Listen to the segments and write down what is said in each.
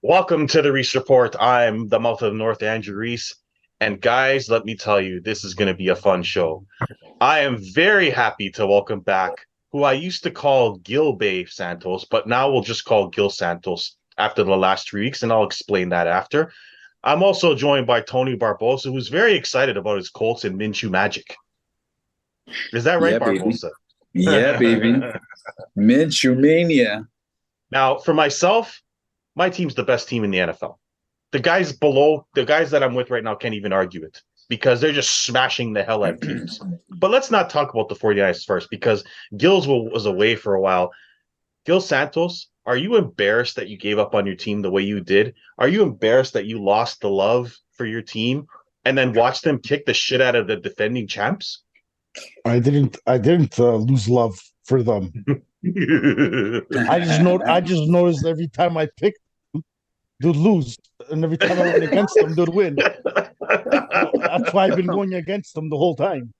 Welcome to the Reese Report. I'm the mouth of the North, Andrew Reese. And guys, let me tell you, this is going to be a fun show. I am very happy to welcome back who I used to call Gil Santos, but now we'll just call Gil Santos after the last 3 weeks, and I'll explain that after. I'm also joined by Tony Barbosa, who's very excited about his Colts and Minshew Magic. Is that right, Yeah, baby. Barbosa? Yeah, baby. Minshew mania. Now, for myself, my team's the best team in the NFL. The guys below, the guys that I'm with right now can't even argue it because they're just smashing the hell out of teams. But let's not talk about the 49ers first because Gills was away for a while. Gil Santos, are you embarrassed that you gave up on your team the way you did? Are you embarrassed that you lost the love for your team and then watched them kick the shit out of the defending champs? I didn't lose love for them. I just noticed every time I picked them, they'd lose, and every time I went against them, they'd win. So that's why I've been going against them the whole time.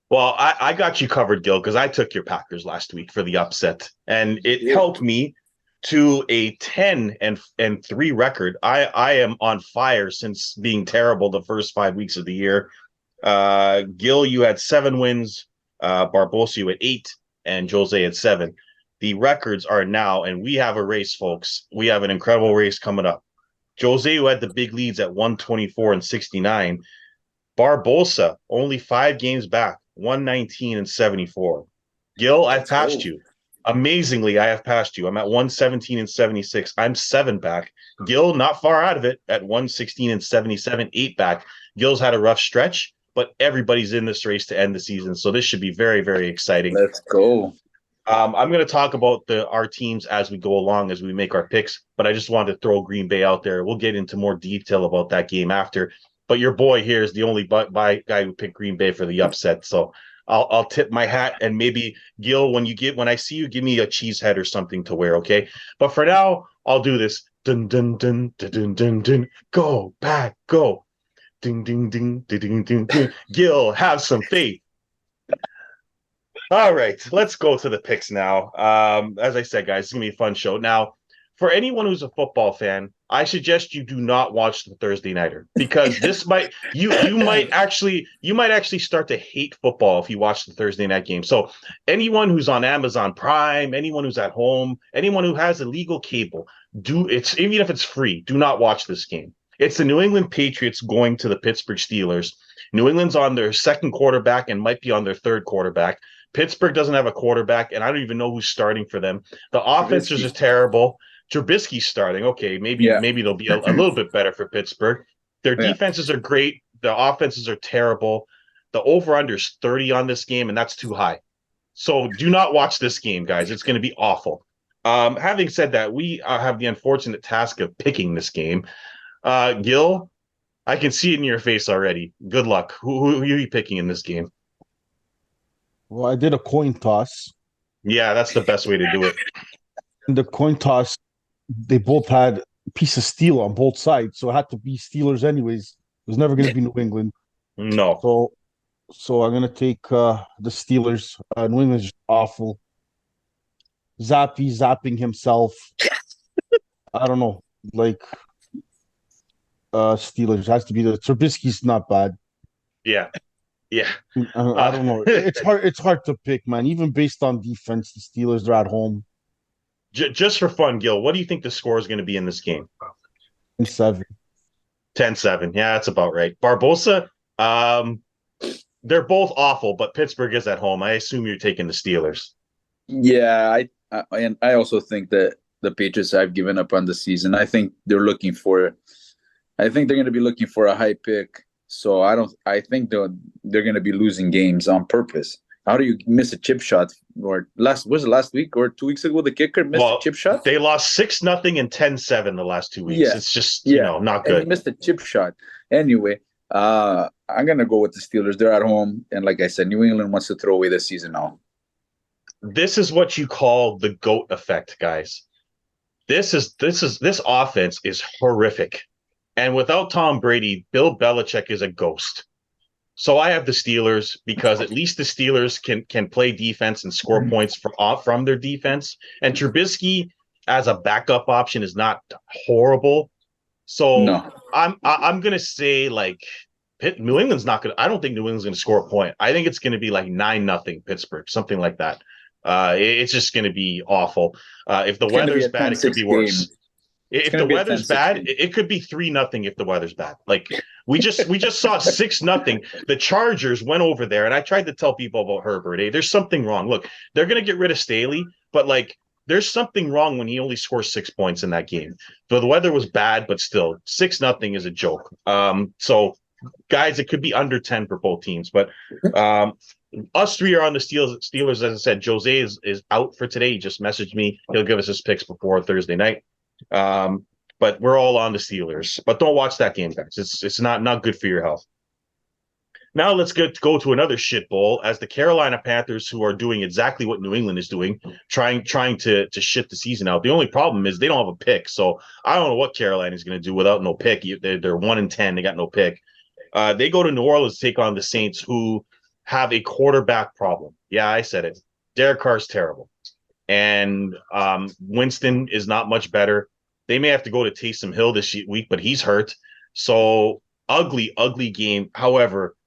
Well, I got you covered, Gil, because I took your Packers last week for the upset, and it helped me to a 10-3 record. I am on fire since being terrible the first 5 weeks of the year. Gil, you had 7 wins. Barbosa, you had 8, and Jose had 7. The records are now, and we have a race, folks. We have an incredible race coming up. Jose, who had the big leads at 124 and 69. Barbosa, only 5 games back, 119 and 74. Gil, I've passed you. Amazingly, I have passed you. I'm at 117 and 76. I'm 7 back. Gil, not far out of it at 116 and 77, 8 back. Gil's had a rough stretch, but everybody's in this race to end the season. So this should be very, very exciting. Let's go. I'm going to talk about our teams as we go along, as we make our picks, but I just wanted to throw Green Bay out there. We'll get into more detail about that game after. But your boy here is the only guy who picked Green Bay for the upset. So I'll tip my hat, and maybe Gil, when I see you, give me a cheese head or something to wear, okay? But for now, I'll do this. Dun dun dun dun dun dun dun. Go back, go. Ding ding ding ding ding ding ding. Gil, have some faith. All right, let's go to the picks now. As I said, guys, it's gonna be a fun show. Now, for anyone who's a football fan, I suggest you do not watch the Thursday nighter because this might you might actually start to hate football if you watch the Thursday night game. So anyone who's on Amazon Prime, anyone who's at home, anyone who has illegal cable, even if it's free, do not watch this game. It's the New England Patriots going to the Pittsburgh Steelers. New England's on their second quarterback and might be on their third quarterback. Pittsburgh doesn't have a quarterback, and I don't even know who's starting for them. The offense is just terrible. Trubisky's starting. Okay, maybe they'll be a little bit better for Pittsburgh. Their defenses are great. The offenses are terrible. The over-under is 30 on this game, and that's too high. So do not watch this game, guys. It's going to be awful. Having said that, we have the unfortunate task of picking this game. Gil, I can see it in your face already. Good luck. Who are you picking in this game? Well, I did a coin toss. Yeah, that's the best way to do it. In the coin toss, they both had a piece of steel on both sides, so it had to be Steelers anyways. It was never going to be New England. No. So I'm going to take the Steelers. New England's just awful. Zapping himself. I don't know. Steelers has to be the Trubisky's not bad. Yeah. I don't know. It's hard to pick, man. Even based on defense, the Steelers are at home. Just for fun, Gil, what do you think the score is going to be in this game? 10-7. 10-7. Yeah, that's about right. Barbosa, they're both awful, but Pittsburgh is at home. I assume you're taking the Steelers. Yeah, I also think that the Patriots have given up on the season. I think they're going to be looking for a high pick. So I think they're going to be losing games on purpose. How do you miss a chip shot? Or last week or 2 weeks ago, the kicker missed a chip shot? They lost 6-0 and 10-7 the last 2 weeks. Yeah. It's just, not good. And he missed a chip shot. Anyway, I'm going to go with the Steelers. They're at home. And like I said, New England wants to throw away the season now. This is what you call the GOAT effect, guys. This offense is horrific. And without Tom Brady, Bill Belichick is a ghost. So I have the Steelers because at least the Steelers can play defense and score points from their defense. And Trubisky, as a backup option is not horrible. So No. I'm gonna say like New England's not gonna. I don't think New England's gonna score a point. I think it's gonna be like 9-0 Pittsburgh, something like that. It's just gonna be awful. If the It's going to be weather's a bad, it could 10-6 be game. worse. It's If going the to be a weather's 10-6 bad, game. it could be 3-0 if the weather's bad. Like we just saw 6-0. The Chargers went over there, and I tried to tell people about Herbert. Hey, there's something wrong. Look, they're gonna get rid of Staley, but like there's something wrong when he only scores 6 points in that game. So the weather was bad, but still 6-0 is a joke. So guys, it could be under 10 for both teams, but us three are on the Steelers. As I said, Jose is out for today. He just messaged me. He'll give us his picks before Thursday night. But we're all on the Steelers. But don't watch that game, guys. It's not good for your health. Now let's go to another shit bowl as the Carolina Panthers, who are doing exactly what New England is doing, trying to shit the season out. The only problem is they don't have a pick, so I don't know what Carolina is going to do without no pick. They're 1-10. They got no pick. They go to New Orleans to take on the Saints, who have a quarterback problem. Yeah, I said it. Derek Carr's terrible, and Winston is not much better. They may have to go to Taysom Hill this week, but he's hurt. So ugly game. However,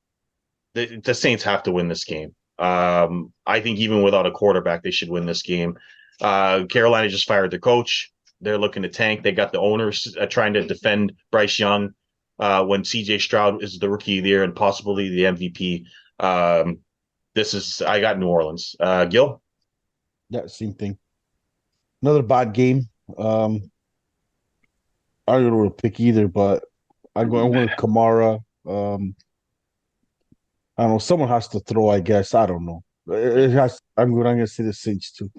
the Saints have to win this game. I think even without a quarterback, they should win this game. Carolina just fired the coach. They're looking to tank. They got the owners trying to defend Bryce Young when CJ Stroud is the rookie of the year and possibly the MVP. I got New Orleans. Gil? Yeah, same thing. Another bad game. I don't know what to pick either, but I'm going with Kamara. I don't know. Someone has to throw, I guess. I don't know. It has. I'm going to say the Saints too.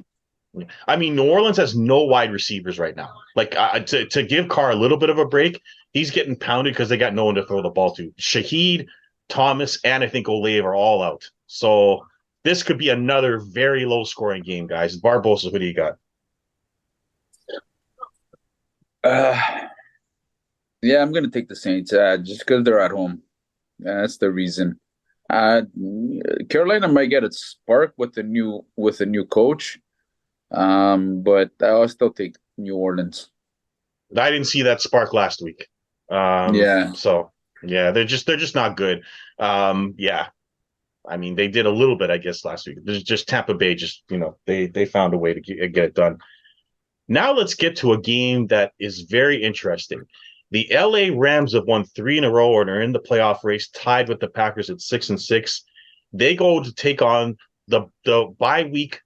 I mean, New Orleans has no wide receivers right now. Like to give Carr a little bit of a break, he's getting pounded because they got no one to throw the ball to. Shaheed, Thomas, and I think Olave are all out. So this could be another very low scoring game, guys. Barbosa, who do you got? Yeah, I'm going to take the Saints just because they're at home. That's the reason. Carolina might get a spark with the new coach, but I'll still take New Orleans. I didn't see that spark last week. Yeah. So yeah, they're just not good. Yeah. I mean, they did a little bit, I guess, last week. There's just Tampa Bay. Just they found a way to get it done. Now let's get to a game that is very interesting. The LA Rams have won 3 in a row and are in the playoff race, tied with the Packers at 6-6. They go to take on the bye week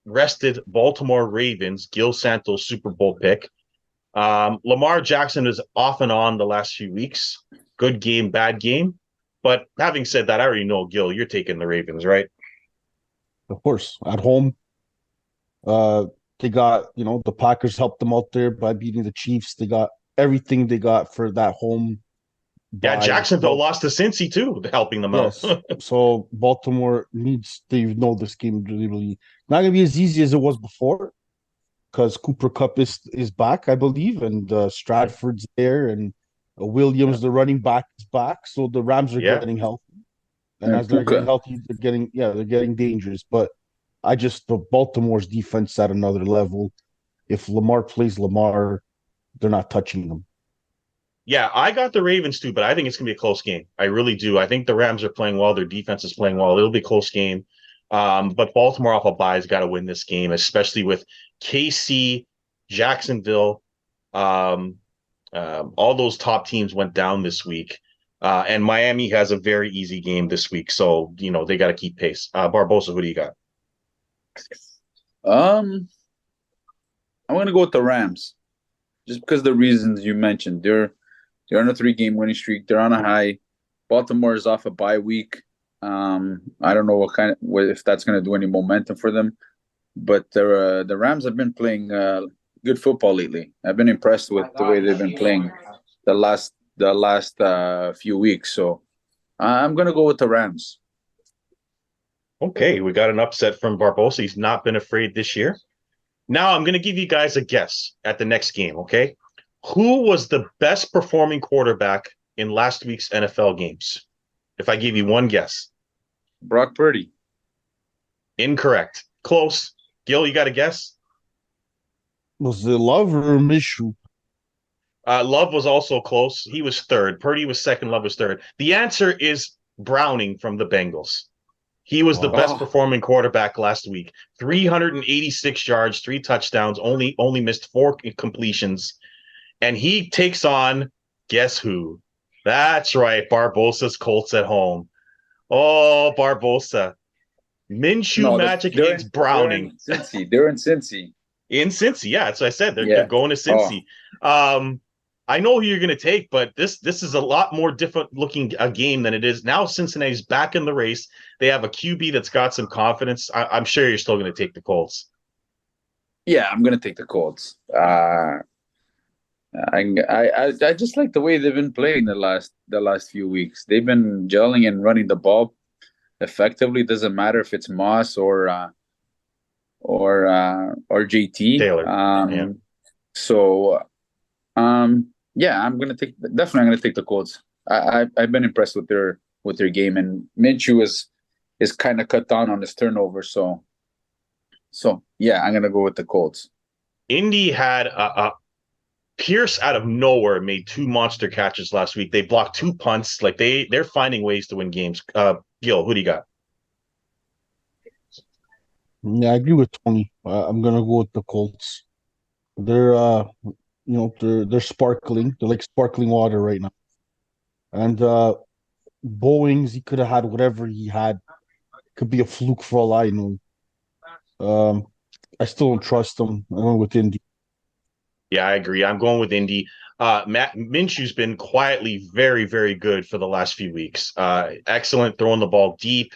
rested Baltimore Ravens, Gil Santos Super Bowl pick. Lamar Jackson is off and on the last few weeks. Good game, bad game. But having said that, I already know, Gil, you're taking the Ravens, right? Of course, at home. They got, the Packers helped them out there by beating the Chiefs. They got everything they got for that home. Yeah, Jacksonville lost to Cincy too, helping them out. So Baltimore needs to know this game really not gonna be as easy as it was before because Cooper Kupp is back, I believe, and Stratford's there, and Williams, the running back, is back. So the Rams are getting healthy, and as they're getting healthy, they're getting dangerous. But the Baltimore's defense at another level. If Lamar plays Lamar, they're not touching them. Yeah, I got the Ravens too, but I think it's gonna be a close game. I really do. I think the Rams are playing well. Their defense is playing well. It'll be a close game. But Baltimore off a bye has got to win this game, especially with KC, Jacksonville. All those top teams went down this week. And Miami has a very easy game this week. So, they got to keep pace. Barbosa, who do you got? I'm going to go with the Rams just because of the reasons you mentioned. They're on a 3-game winning streak. They're on a high. Baltimore is off a bye week. I don't know if that's going to do any momentum for them, but the Rams have been playing good football lately. I've been impressed with the way they've been playing the last few weeks. So I'm going to go with the Rams. Okay, we got an upset from Barbosa. He's not been afraid this year. Now I'm going to give you guys a guess at the next game, okay? Who was the best performing quarterback in last week's NFL games? If I give you one guess. Brock Purdy. Incorrect. Close. Gil, you got a guess? Was it Love or Mishu? Love was also close. He was third. Purdy was second. Love was third. The answer is Browning from the Bengals. He was the Oh, best Oh, performing quarterback last week. 386 yards, 3 touchdowns, only missed 4 completions, and he takes on guess who? That's right, Barbosa's Colts at home. Oh, Barbosa. Minshew no, magic they're in against Browning Cincy. They're in Cincy. in Cincy. Yeah, that's what I said. They're Yeah. going to Oh, Cincy. Um, I know who you're going to take, but this is a lot more different looking a game than it is now. Cincinnati's back in the race. They have a QB that's got some confidence. I'm sure you're still going to take the Colts. yeah. I'm gonna take the Colts. I just like the way they've been playing the last few weeks. They've been gelling and running the ball effectively. Doesn't matter if it's Moss or JT. Taylor. Yeah. Yeah, I'm gonna take the Colts. I've been impressed with their game, and Minshew is kind of cut down on his turnover. So yeah, I'm gonna go with the Colts. Indy had a Pierce out of nowhere made 2 monster catches last week. They blocked 2 punts. Like they're finding ways to win games. Gil, who do you got? yeah, I agree with Tony. I'm gonna go with the Colts. They're they're sparkling. They're like sparkling water right now. And Bowings, he could have had whatever he had. Could be a fluke for all I know. Um, I still don't trust him. I went with Indy. Yeah, I agree. I'm going with Indy. Matt Minshew's been quietly very, very good for the last few weeks. Excellent throwing the ball deep,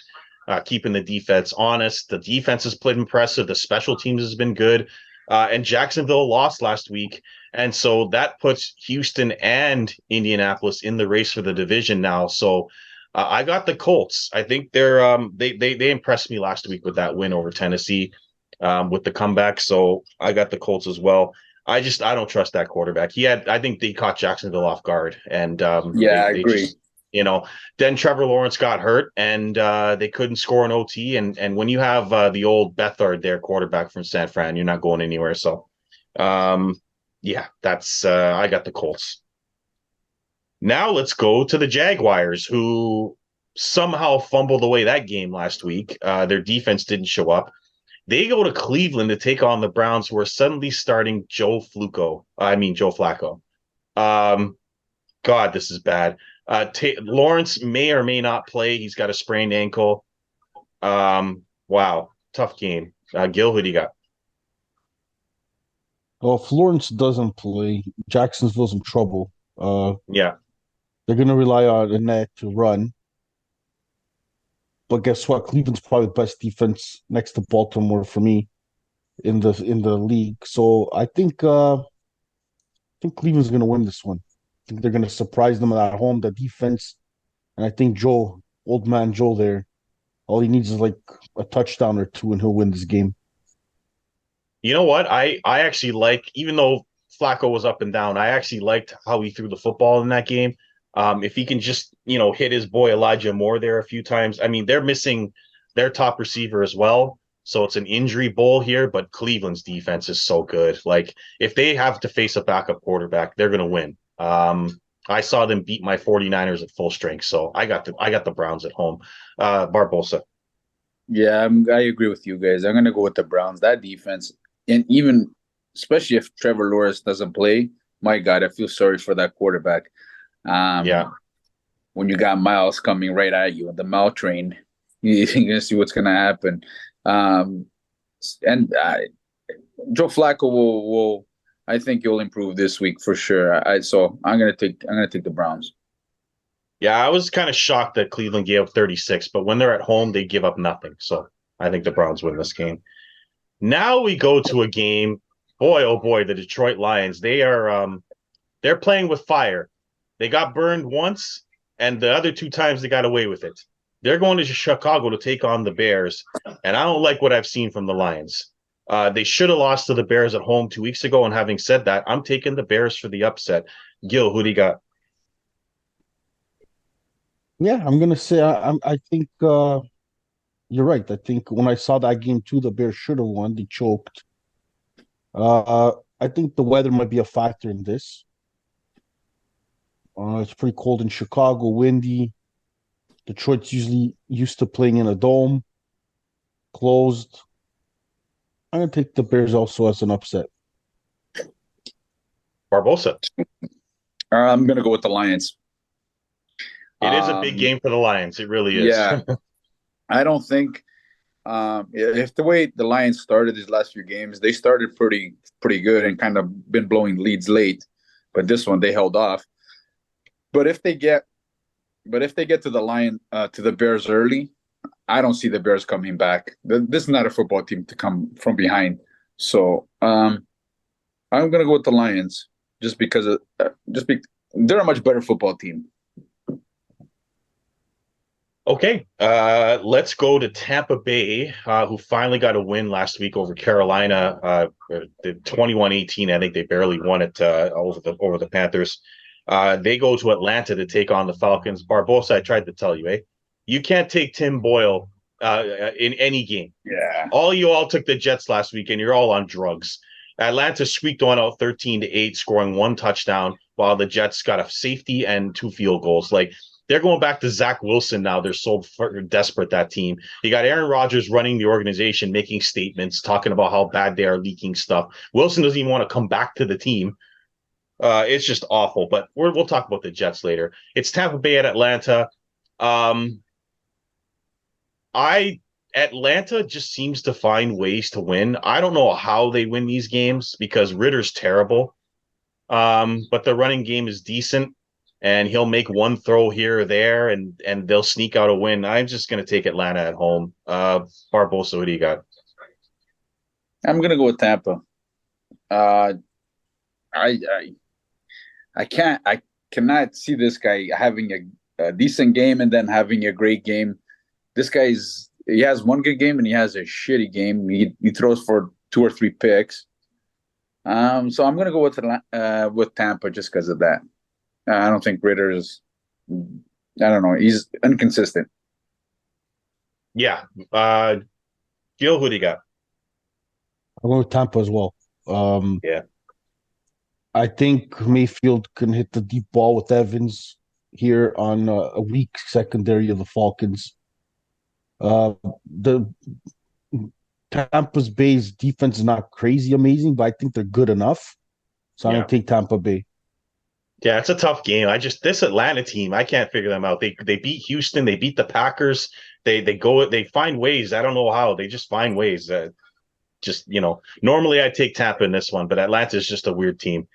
keeping the defense honest. The defense has played impressive. The special teams has been good. And Jacksonville lost last week. And so that puts Houston and Indianapolis in the race for the division now. So I got the Colts. I think they impressed me last week with that win over Tennessee with the comeback. So I got the Colts as well. I don't trust that quarterback. I think they caught Jacksonville off guard, and Yeah, I they agree. just then Trevor Lawrence got hurt, and they couldn't score an OT. And when you have the old Bethard there, quarterback from San Fran, you're not going anywhere. So, um, yeah, that's I got the Colts. Now let's go to the Jaguars, who somehow fumbled away that game last week. Their defense didn't show up. They go to Cleveland to take on the Browns, who are suddenly starting Joe Flacco. Um, God, this is bad. Lawrence may or may not play. He's got a sprained ankle. Wow, tough game. Gil, who do you got? Well, Florence doesn't play. Jacksonville's in trouble. Yeah, They're gonna rely on Annette to run. But guess what? Cleveland's probably the best defense next to Baltimore for me in the league. So I think Cleveland's gonna win this one. I think they're gonna surprise them at home. The defense, and I think old man Joe there, all he needs is like a touchdown or two, and he'll win this game. you know what? I actually like, even though Flacco was up and down, I actually liked how he threw the football in that game. If he can just hit his boy Elijah Moore there a few times. I mean, they're missing their top receiver as well, so it's an injury bowl here. But Cleveland's defense is so good. Like if they have to face a backup quarterback, they're gonna win. I saw them beat my 49ers at full strength, so I got the Browns at home. Barbosa. Yeah, I agree with you guys. I'm gonna go with the Browns. That defense, and even especially if Trevor Lawrence doesn't play, my God, I feel sorry for that quarterback. Yeah. Um, when you got Miles coming right at you, the Mile train, you're gonna see what's gonna happen. Um, and Joe Flacco will I think he'll improve this week for sure. So I'm gonna take the Browns. Yeah, I was kind of shocked that Cleveland gave up 36, but when they're at home, they give up nothing. So I think the Browns win this game. Now we go to a game. Boy, oh boy, the Detroit Lions. They're playing with fire. They got burned once, and the other 2 times they got away with it. They're going to Chicago to take on the Bears, and I don't like what I've seen from the Lions. They should have lost to the Bears at home 2 weeks ago. And having said that, I'm taking the Bears for the upset. Gil, who do you got? Yeah, I'm gonna say I think you're right. I think when I saw that game too, the Bears should have won. They choked. Uh, I think the weather might be a factor in this. It's pretty cold in Chicago, windy. Detroit's usually used to playing in a dome, closed. I'm gonna take the Bears also as an upset. Barbosa. I'm gonna go with the Lions. It is a big game for the Lions. It really is. Yeah, I don't think if the way the Lions started these last few games, they started pretty good and kind of been blowing leads late, but this one they held off. But if they get to the Bears early, I don't see the Bears coming back. This is not a football team to come from behind. So I'm gonna go with the Lions just because they're a much better football team. Okay, let's go to Tampa Bay, who finally got a win last week over Carolina. The 21-18, I think they barely won it over the Panthers. They go to Atlanta to take on the Falcons. Barbosa, I tried to tell you, you can't take Tim Boyle in any game. Yeah. You all took the Jets last week, and you're all on drugs. Atlanta squeaked one out 13-8, scoring one touchdown, while the Jets got a safety and 2 field goals. Like, they're going back to Zach Wilson now. They're so desperate, that team. You got Aaron Rodgers running the organization, making statements, talking about how bad they are leaking stuff. Wilson doesn't even want to come back to the team. It's just awful, but we'll talk about the Jets later. It's Tampa Bay at Atlanta. Atlanta just seems to find ways to win. I don't know how they win these games because Ritter's terrible. But the running game is decent, and he'll make one throw here or there, and they'll sneak out a win. I'm just going to take Atlanta at home. Barbosa, what do you got? I'm going to go with Tampa. I cannot see this guy having a decent game and then having a great game. This guy he has one good game and he has a shitty game. He throws for 2 or 3 picks. So I'm going to go with Tampa just because of that. I don't think Ritter is. I don't know. He's inconsistent. Yeah. Gil, who do you got? I'm going with Tampa as well. Yeah. I think Mayfield can hit the deep ball with Evans here on a weak secondary of the Falcons. The Tampa's Bay's defense is not crazy amazing, but I think they're good enough. So I'm going to take Tampa Bay. Yeah, it's a tough game. This Atlanta team, I can't figure them out. They beat Houston, they beat the Packers. They find ways. I don't know how. They just find ways. Normally I take Tampa in this one, but Atlanta is just a weird team.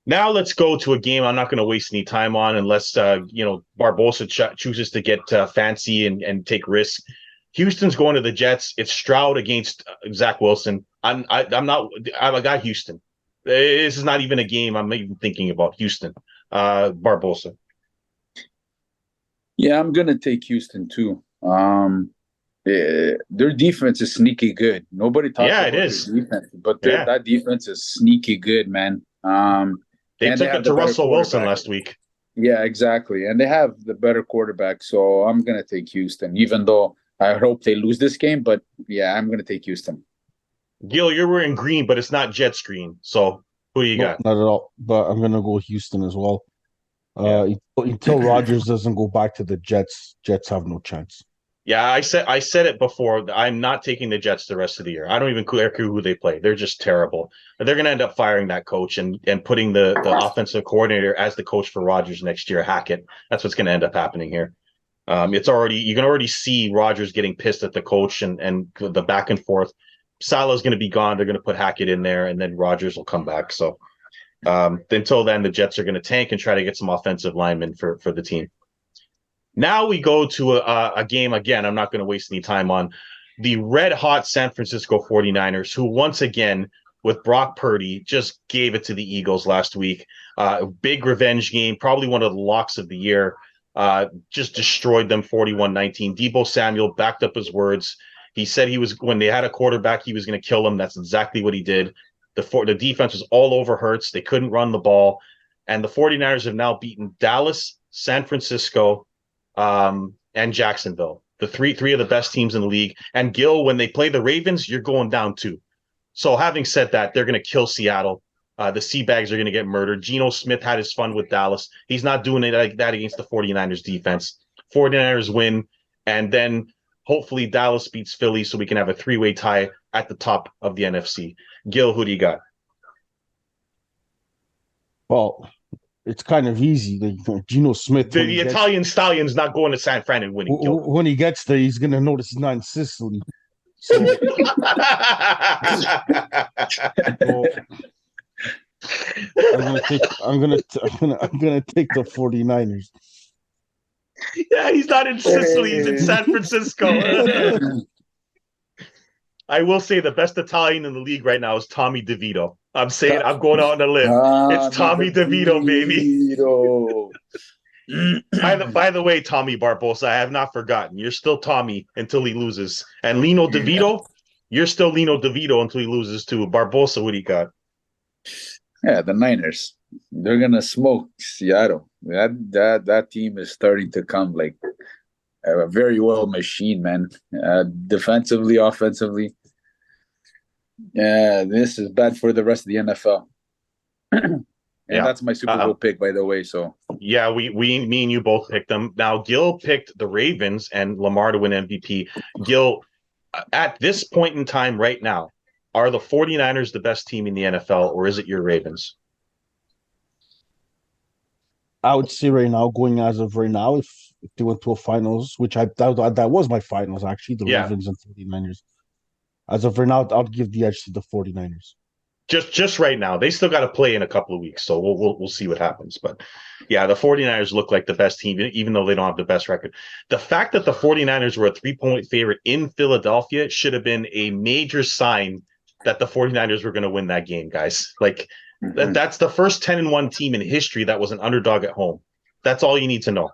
Now let's go to a game I'm not going to waste any time on unless Barbosa chooses to get fancy and take risks. Houston's going to the Jets. It's Stroud against Zach Wilson. I got Houston. This is not even a game I'm even thinking about. Houston. Barbosa. Yeah, I'm gonna take Houston too. Their defense is sneaky good. Nobody talks about their defense, but that defense is sneaky good, man. They took it to Russell Wilson last week. Yeah, exactly. And they have the better quarterback, so I'm gonna take Houston, even though I hope they lose this game. But yeah, I'm gonna take Houston. Gil, you're wearing green, but it's not Jets green. So who do you got? Not at all. But I'm gonna go Houston as well. Until Rodgers doesn't go back to the Jets, Jets have no chance. Yeah, I said it before. I'm not taking the Jets the rest of the year. I don't even care who they play. They're just terrible. They're going to end up firing that coach and putting the offensive coordinator as the coach for Rodgers next year, Hackett. That's what's going to end up happening here. You can already see Rodgers getting pissed at the coach and the back and forth. Salah's going to be gone. They're going to put Hackett in there, and then Rodgers will come back. So until then, the Jets are going to tank and try to get some offensive linemen for the team. Now we go to a game again. I'm not going to waste any time on the red-hot San Francisco 49ers, who once again, with Brock Purdy, just gave it to the Eagles last week. Big revenge game, probably one of the locks of the year. Just destroyed them 41-19. Deebo Samuel backed up his words. He said when they had a quarterback, he was going to kill him. That's exactly what he did. The defense was all over Hurts. They couldn't run the ball. And the 49ers have now beaten Dallas, San Francisco, and Jacksonville, the three of the best teams in the league. And Gil, when they play the Ravens, you're going down too. So having said that, they're going to kill Seattle. The Seabags are going to get murdered. Geno Smith had his fun with Dallas. He's not doing it like that against the 49ers defense. 49ers win, and then hopefully Dallas beats Philly so we can have a three-way tie at the top of the NFC. Gil, who do you got? Well, it's kind of easy. Geno Smith. The Italian Stallion's not going to San Fran and winning. When he gets there, he's going to notice he's not in Sicily. So, so I'm gonna take the 49ers. Yeah, he's not in Sicily, he's in San Francisco. I will say the best Italian in the league right now is Tommy DeVito. I'm saying I'm going out on a limb. It's Tommy DeVito, baby. By the way, Tommy Barbosa, I have not forgotten. You're still Tommy until he loses. And Lino DeVito, you're still Lino DeVito until he loses too. Barbosa, what do you got? Yeah, the Niners. They're gonna smoke Seattle. That team is starting to come like a very well machine, man. Defensively, offensively. Yeah, this is bad for the rest of the NFL. And that's my Super Bowl pick, by the way. So yeah, me and you both picked them. Now Gil picked the Ravens and Lamar to win MVP. Gil, at this point in time right now, are the 49ers the best team in the NFL, or is it your Ravens? I would say right now, going as of right now, if they went to a finals, which that was my finals actually, the Ravens and 49ers. As of right now, I'll give the edge to the 49ers. Just right now. They still got to play in a couple of weeks, so we'll see what happens. But yeah, the 49ers look like the best team, even though they don't have the best record. The fact that the 49ers were a 3-point favorite in Philadelphia should have been a major sign that the 49ers were going to win that game, guys. Like, that's the first 10-1 team in history that was an underdog at home. That's all you need to know.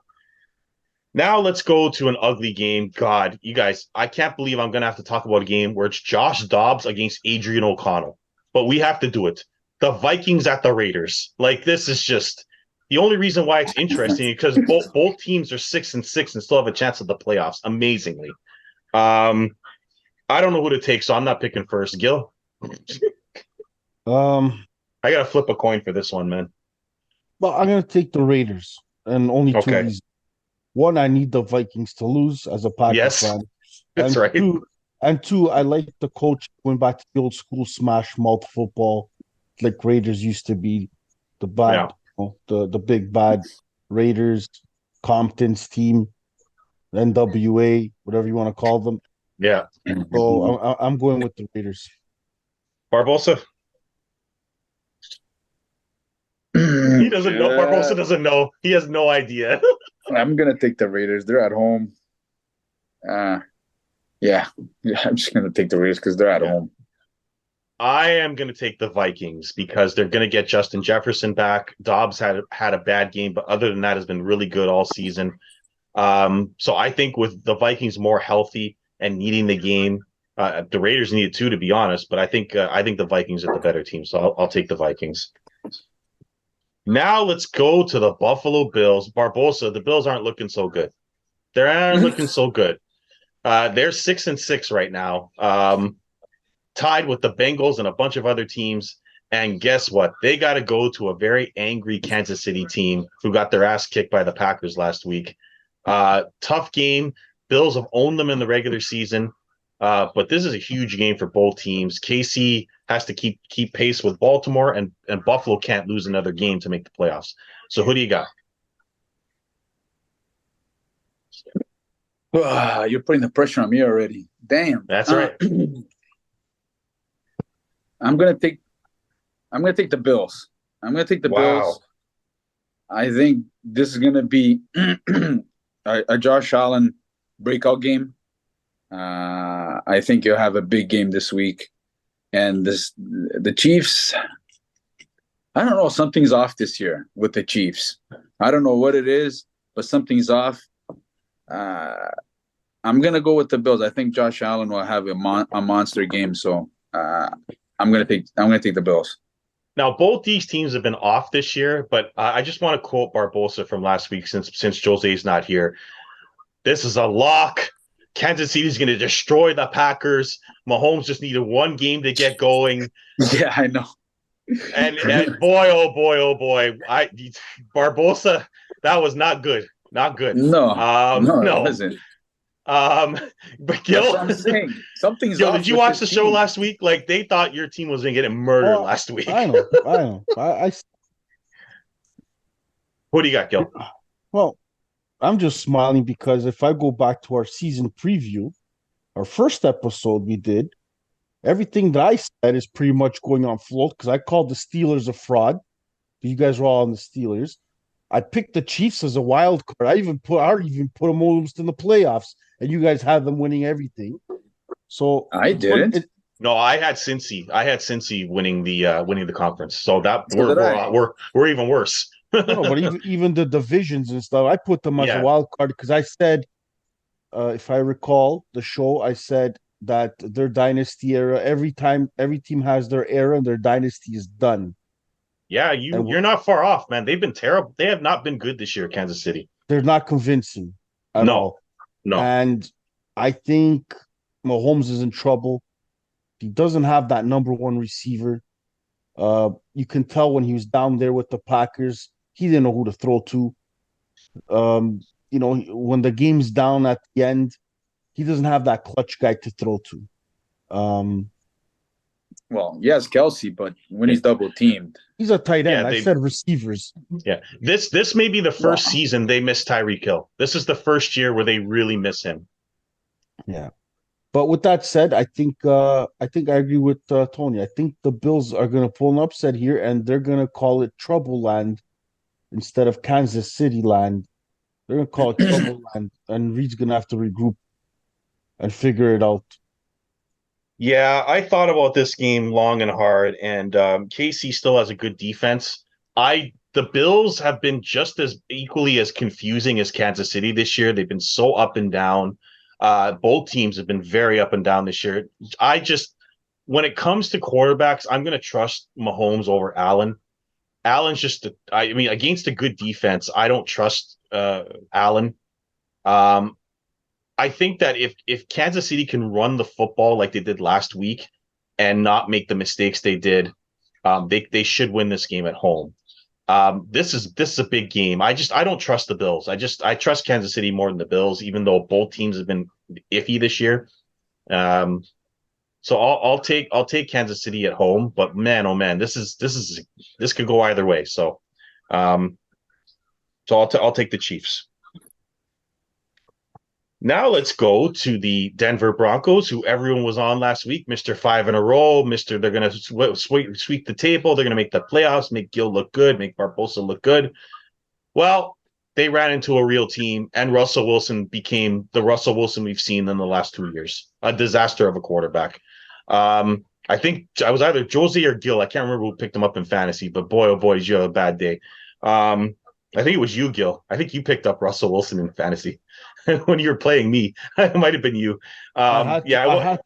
Now let's go to an ugly game. God, you guys, I can't believe I'm going to have to talk about a game where it's Josh Dobbs against Adrian O'Connell. But we have to do it. The Vikings at the Raiders. Like, this is just the only reason why it's interesting because both teams are 6-6 and still have a chance at the playoffs. Amazingly. I don't know who to take, so I'm not picking first. Gil? I gotta flip a coin for this one, man. Well, I'm gonna take the Raiders, and only two reasons. One, I need the Vikings to lose as a Packers fan. That's right. Two, I like the coach going back to the old school smash mouth football, like Raiders used to be. The bad, the big bad Raiders, Compton's team, NWA, whatever you want to call them. Yeah. So I'm going with the Raiders. Barbosa? He doesn't know. Barbosa doesn't know. He has no idea. I'm going to take the Raiders. They're at home. Yeah, I'm just going to take the Raiders because they're at home. I am going to take the Vikings because they're going to get Justin Jefferson back. Dobbs had a bad game, but other than that, has been really good all season. So I think with the Vikings more healthy and needing the game, the Raiders need it too, to be honest. But I think the Vikings are the better team, so I'll take the Vikings. Now let's go to the Buffalo Bills. Barbosa, the Bills aren't looking so good. They aren't looking so good. They're 6-6 right now, tied with the Bengals and a bunch of other teams. And guess what? They got to go to a very angry Kansas City team who got their ass kicked by the Packers last week. Tough game. Bills have owned them in the regular season, but this is a huge game for both teams. KC has to keep pace with Baltimore, and Buffalo can't lose another game to make the playoffs. So who do you got? You're putting the pressure on me already. Damn. That's right. I'm gonna take the Bills. I'm gonna take the Bills. I think this is gonna be a Josh Allen breakout game. I think you'll have a big game this week. And the Chiefs, I don't know, something's off this year with the Chiefs. I don't know what it is, but something's off. I'm gonna go with the Bills. I think Josh Allen will have a monster game, so I'm gonna take the Bills. Now, both these teams have been off this year, but I just want to quote Barbosa from last week since Jose's not here. This is a lock. Kansas City's going to destroy the Packers. Mahomes just needed one game to get going. Yeah, I know. And boy, oh boy, Barbosa, that was not good. Not good. No, it No. wasn't. But That's Gil, what I'm saying. Something's Gil, off did you with watch this the show team. last week? Like they thought your team was going to get murdered last week. I know. What do you got, Gil? Well, I'm just smiling because if I go back to our season preview, our first episode we did, everything that I said is pretty much going on float because I called the Steelers a fraud. You guys were all on the Steelers. I picked the Chiefs as a wild card. I even put them almost in the playoffs, and you guys had them winning everything. So I didn't. No, I had Cincy. I had Cincy winning the conference. So that So did I. we're even worse. No, but even the divisions and stuff, I put them as a wild card because I said, if I recall the show, I said that their dynasty era, every team has their era and their dynasty is done. Yeah, you're not far off, man. They've been terrible. They have not been good this year, Kansas City. They're not convincing at all. No. And I think Mahomes is in trouble. He doesn't have that number one receiver. You can tell when he was down there with the Packers, he didn't know who to throw to. When the game's down at the end, he doesn't have that clutch guy to throw to. Well, yes, Kelsey, but when he's double teamed, he's a tight end. I said receivers. Yeah, this may be the first season they miss Tyreek Hill. This is the first year where they really miss him. Yeah, but with that said, I think I agree with Tony. I think the Bills are going to pull an upset here, and they're going to call it Trouble Land instead of Kansas City Land. They're going to call it Trouble Land, and Reed's going to have to regroup and figure it out. Yeah, I thought about this game long and hard, and KC still has a good defense. The Bills have been just as equally as confusing as Kansas City this year. They've been so up and down. Both teams have been very up and down this year. When it comes to quarterbacks, I'm going to trust Mahomes over Allen. Allen's against a good defense, I don't trust Allen. I think that if Kansas City can run the football like they did last week and not make the mistakes they did, they should win this game at home. This is a big game. I don't trust the Bills. I trust Kansas City more than the Bills, even though both teams have been iffy this year. So I'll take Kansas City at home, but man, oh man, this could go either way. So I'll take the Chiefs. Now let's go to the Denver Broncos, who everyone was on last week. Mr. 5 in a row. They're going to sweep the table. They're going to make the playoffs, make Gil look good, make Barbosa look good. Well, they ran into a real team, and Russell Wilson became the Russell Wilson we've seen in the last 2 years. A disaster of a quarterback. I think I was either Josie or Gil. I can't remember who picked him up in fantasy, but boy, oh boy, did you have a bad day. I think it was you, Gil. I think you picked up Russell Wilson in fantasy when you were playing me. It might have been you. I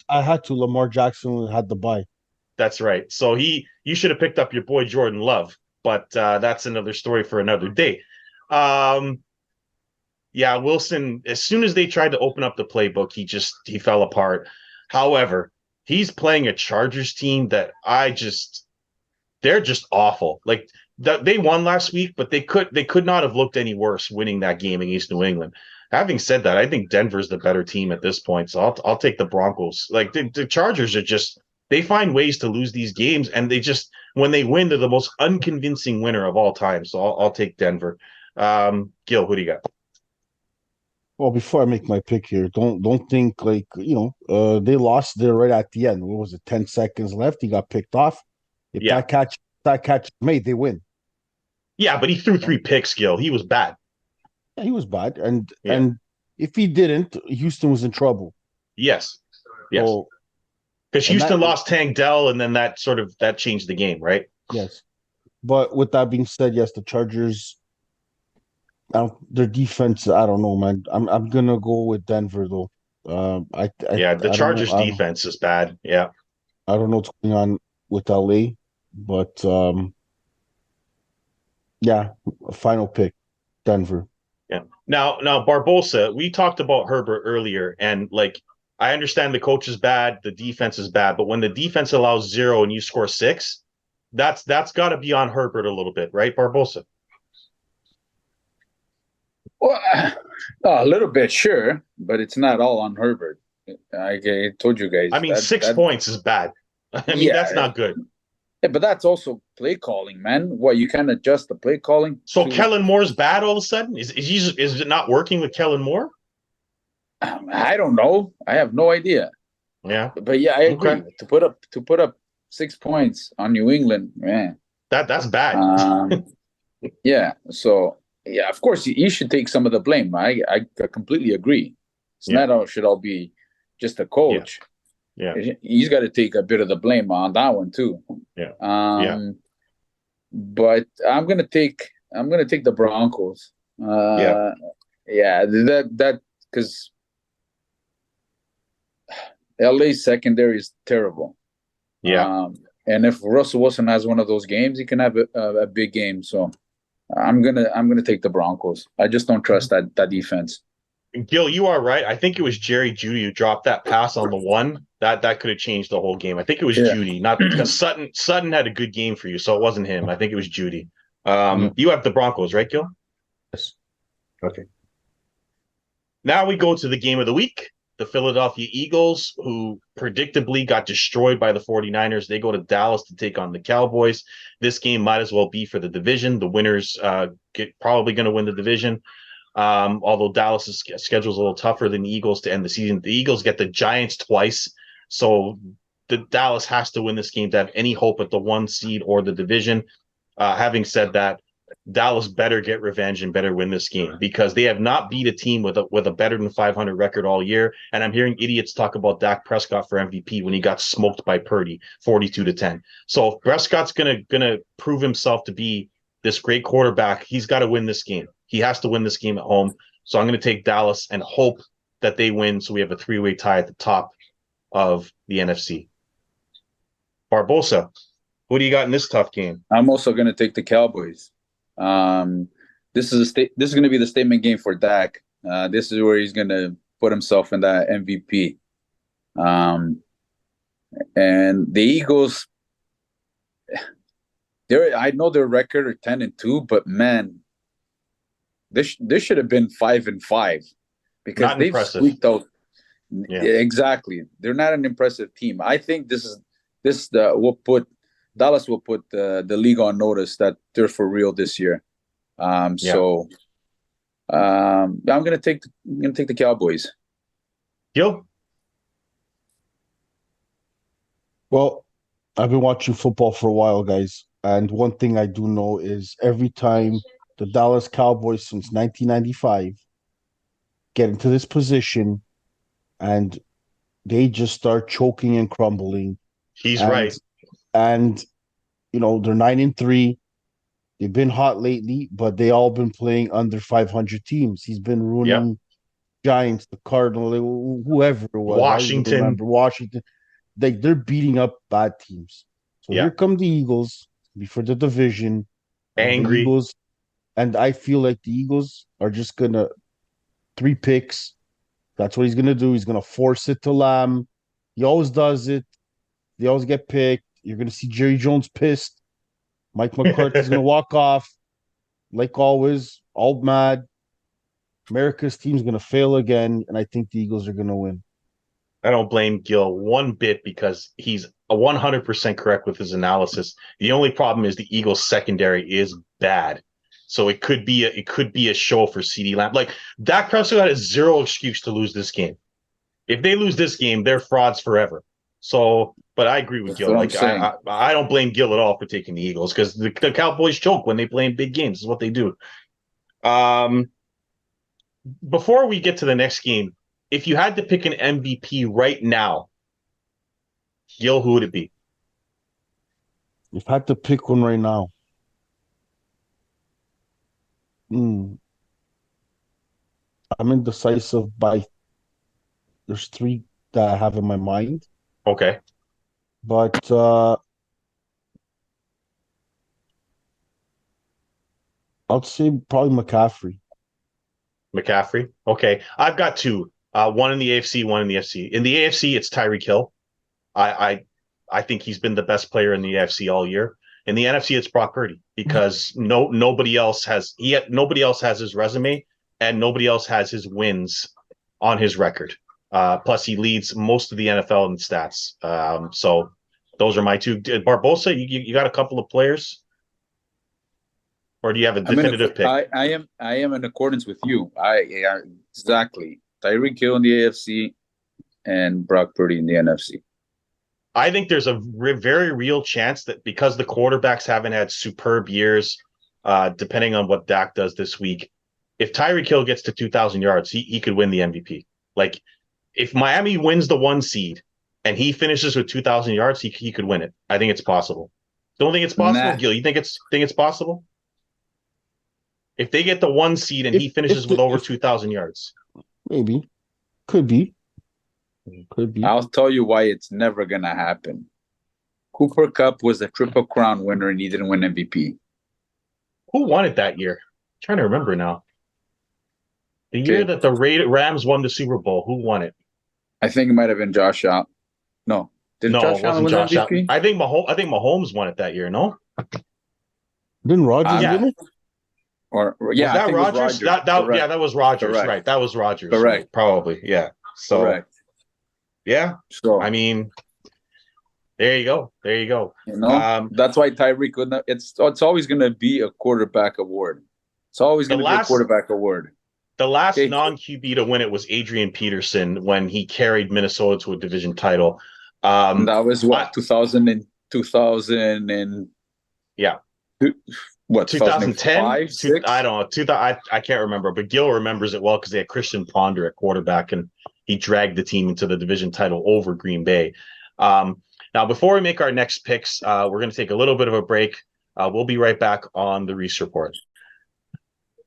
had to. Lamar Jackson had the bye. That's right. So you should have picked up your boy Jordan Love, but that's another story for another day. Wilson, as soon as they tried to open up the playbook, he fell apart. However, he's playing a Chargers team that they're just awful. Like they won last week, but they could not have looked any worse winning that game against New England. Having said that, I think Denver's the better team at this point, so I'll take the Broncos. Like the Chargers they find ways to lose these games, and when they win, they're the most unconvincing winner of all time. So I'll take Denver. Gil, who do you got? Well, before I make my pick here, don't think they lost there right at the end. What was it? 10 seconds left. He got picked off. If that catch made, they win. Yeah, but he threw 3 picks, Gil. He was bad. Yeah, he was bad, and if he didn't, Houston was in trouble. Yes. Because Houston lost Tank Dell, and then that changed the game, right? Yes. But with that being said, yes, the Chargers, their defense, I don't know, man. I'm gonna go with Denver though. The Chargers defense is bad. Yeah. I don't know what's going on with LA, but a final pick, Denver. Yeah. Now, Barbosa, we talked about Herbert earlier, and like I understand the coach is bad, the defense is bad, but when the defense allows 0 and you score 6, that's got to be on Herbert a little bit, right, Barbosa? Well, a little bit, sure, but it's not all on Herbert. I told you I guys mean, that 6 points is bad. I mean, that's yeah, not good. yeah, but that's also play calling, man. What, you can adjust the play calling So to. Kellen Moore's bad all of a sudden? Is it not working with Kellen Moore? I don't know. I have no idea. Yeah. But yeah, I agree. Okay. To put up 6 points on New England, man. That's bad. Um, yeah. So yeah, of course you should take some of the blame. I completely agree. It's Yeah. not all should all be just the Yeah. coach. Yeah. He's got to take a bit of the blame on that one too. Yeah. Yeah. But I'm gonna take the Broncos. Yeah. Yeah, that because LA's secondary is terrible. Yeah. And if Russell Wilson has one of those games, he can have a big game. So I'm gonna take the Broncos. I just don't trust that defense. Gil, you are right. I think it was Jerry Judy who dropped that pass on the one. That could have changed the whole game. I think it was Yeah. Judy, not because Sutton had a good game for you, so it wasn't him. I think it was Judy. Yeah. You have the Broncos, right, Gil? Yes. Okay. Now we go to the game of the week. The Philadelphia Eagles, who predictably got destroyed by the 49ers, they go to Dallas to take on the Cowboys. This game might as well be for the division. The winners probably going to win the division. Although Dallas' schedule is a little tougher than the Eagles to end the season. The Eagles get the Giants twice, so the Dallas has to win this game to have any hope at the 1 seed or the division. Having said that, Dallas better get revenge and better win this game because they have not beat a team with a better than 500 record all year. And I'm hearing idiots talk about Dak Prescott for MVP when he got smoked by Purdy 42-10. So if Prescott's gonna prove himself to be this great quarterback, he's got to win this game. He has to win this game at home. So I'm going to take Dallas and hope that they win. So we have a 3-way tie at the top of the NFC. Barbosa, who do you got in this tough game? I'm also gonna take the Cowboys. This is going to be the statement game for Dak. This is where he's going to put himself in that MVP. And the Eagles, I know their record are 10-2, but man, this should have been 5-5 because Not they've impressive. squeaked out. Yeah. Exactly. They're not an impressive team. I think Dallas will put the league on notice that they're for real this year. So I'm gonna take the Cowboys. Gil? Well, I've been watching football for a while, guys, and one thing I do know is every time the Dallas Cowboys since 1995 get into this position and they just start choking and crumbling. He's and, right. And they're 9-3. They've been hot lately, but they all been playing under 500 teams. He's been ruining Giants, the Cardinals, whoever it was. Washington. I don't remember Washington. They're beating up bad teams. So here come the Eagles before the division. Angry. The Eagles, and I feel like the Eagles are just gonna 3 picks. That's what he's gonna do. He's gonna force it to Lamb. He always does it. They always get picked. You're gonna see Jerry Jones pissed. Mike McCarthy's gonna walk off, like always, all mad. America's team's gonna fail again, and I think the Eagles are gonna win. I don't blame Gil one bit because he's 100% correct with his analysis. The only problem is the Eagles secondary is bad. So it could be a show for CeeDee Lamb. Like Dak Prescott has zero excuse to lose this game. If they lose this game, they're frauds forever. So, but I agree with Gil. Like I don't blame Gil at all for taking the Eagles because the Cowboys choke when they play in big games. This is what they do. Before we get to the next game, if you had to pick an MVP right now, Gil, who would it be? If I had to pick one right now, I'm indecisive by there's 3 that I have in my mind. Okay. But I'd say probably McCaffrey. McCaffrey. Okay, I've got two. One in the AFC, one in the FC. In the AFC, it's Tyreek Hill. I I think he's been the best player in the AFC all year. In the NFC, it's Brock Purdy because nobody else has his resume and nobody else has his wins on his record. Plus, he leads most of the NFL in stats. So those are my two. Barbosa, you got a couple of players, or do you have a definitive pick? I am in accordance with you. Exactly. Tyreek Hill in the AFC and Brock Purdy in the NFC. I think there's a very real chance that because the quarterbacks haven't had superb years, depending on what Dak does this week, if Tyreek Hill gets to 2,000 yards, he could win the MVP. Like, if Miami wins the 1 seed and he finishes with 2,000 yards, he could win it. I think it's possible. Don't think it's possible, Gil? You think it's possible? If they get the 1 seed and he finishes with over 2,000 yards, maybe, could be. Could be. I'll tell you why it's never gonna happen. Cooper Kupp was a Triple Crown winner and he didn't win MVP. Who won it that year? I'm trying to remember now. The year that the Rams won the Super Bowl, who won it? I think it might have been Josh Allen. No, Josh Allen win MVP? I think Mahomes won it that year. No, didn't Rodgers win it? Or yeah, was that Rodgers? That was Rodgers. Correct. Right, that was Rodgers. Correct. Right, probably. Yeah. So. Correct. Yeah. So I mean, there you go. That's why Tyreek would not. It's always going to be a quarterback award. It's always going to be a quarterback award. The last non-QB to win it was Adrian Peterson when he carried Minnesota to a division title. That was what 2000 and yeah. What 2010? I don't know. I can't remember, but Gil remembers it well because they had Christian Ponder at quarterback and he dragged the team into the division title over Green Bay. Now, before we make our next picks, we're going to take a little bit of a break. We'll be right back on the Reese Report.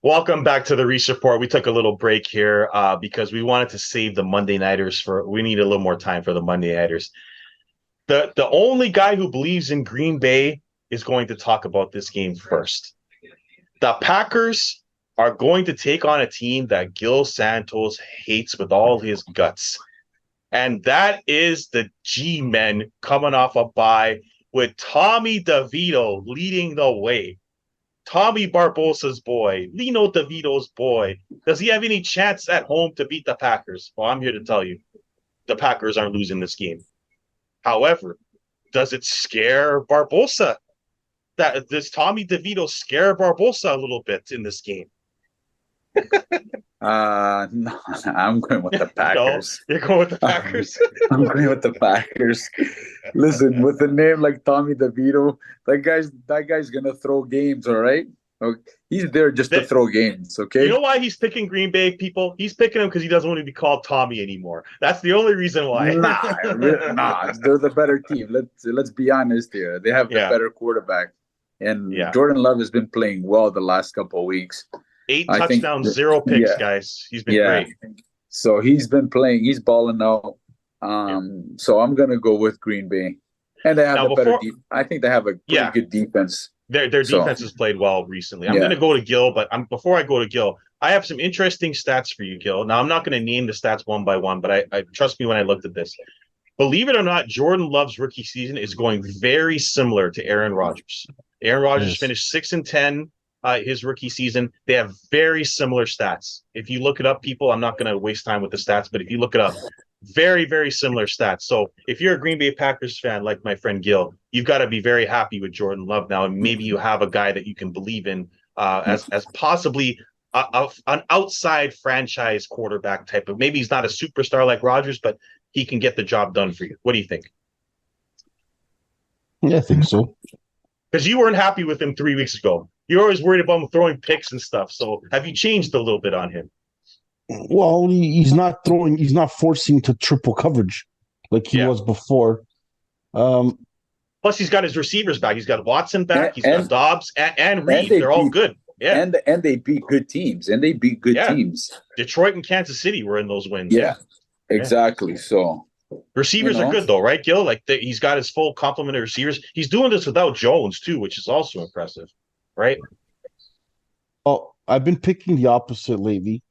Welcome back to the Reese Report. We took a little break here because we wanted to save the Monday Nighters we need a little more time for the Monday Nighters. The only guy who believes in Green Bay is going to talk about this game first. The Packers are going to take on a team that Gil Santos hates with all his guts. And that is the G-Men coming off a bye with Tommy DeVito leading the way. Tommy Barbosa's boy, Lino DeVito's boy. Does he have any chance at home to beat the Packers? Well, I'm here to tell you, the Packers aren't losing this game. However, does it scare Barbosa? Does Tommy DeVito scare Barbosa a little bit in this game? No, I'm going with the Packers. No, you're going with the Packers? I'm going with the Packers. Listen, with a name like Tommy DeVito, that guy's gonna throw games, all right? He's there just to throw games, okay? You know why he's picking Green Bay, people? He's picking him because he doesn't want to be called Tommy anymore. That's the only reason why. Nah, they're the better team. Let's be honest here. They have the better quarterback. And Jordan Love has been playing well the last couple of weeks. 8 touchdowns, 0 picks, guys. He's been great. So he's been playing. He's balling out. So I'm going to go with Green Bay. And they have a better I think they have a pretty good defense. Their defense has played well recently. I'm going to go to Gil, but before I go to Gil, I have some interesting stats for you, Gil. Now, I'm not going to name the stats one by one, but I trust me when I looked at this. Believe it or not, Jordan Love's rookie season is going very similar to Aaron Rodgers. Aaron Rodgers finished 6-10 his rookie season. They have very similar stats. If you look it up, people, I'm not going to waste time with the stats, but if you look it up, very, very similar stats. So if you're a Green Bay Packers fan like my friend Gil, you've got to be very happy with Jordan Love now, and maybe you have a guy that you can believe in as possibly an outside franchise quarterback type of. Maybe he's not a superstar like Rodgers, but he can get the job done for you. What do you think? Yeah, I think so. Because you weren't happy with him 3 weeks ago. You're always worried about him throwing picks and stuff. So have you changed a little bit on him? Well, he's not throwing. He's not forcing to triple coverage like he was before. Plus, he's got his receivers back. He's got Watson back. He's got Dobbs and Reed. They're all good. Yeah, and they beat good teams. Teams. Detroit and Kansas City were in those wins. Yeah, exactly. So receivers are good though, right, Gil? Like he's got his full complement of receivers. He's doing this without Jones too, which is also impressive, right? Oh, I've been picking the opposite lately.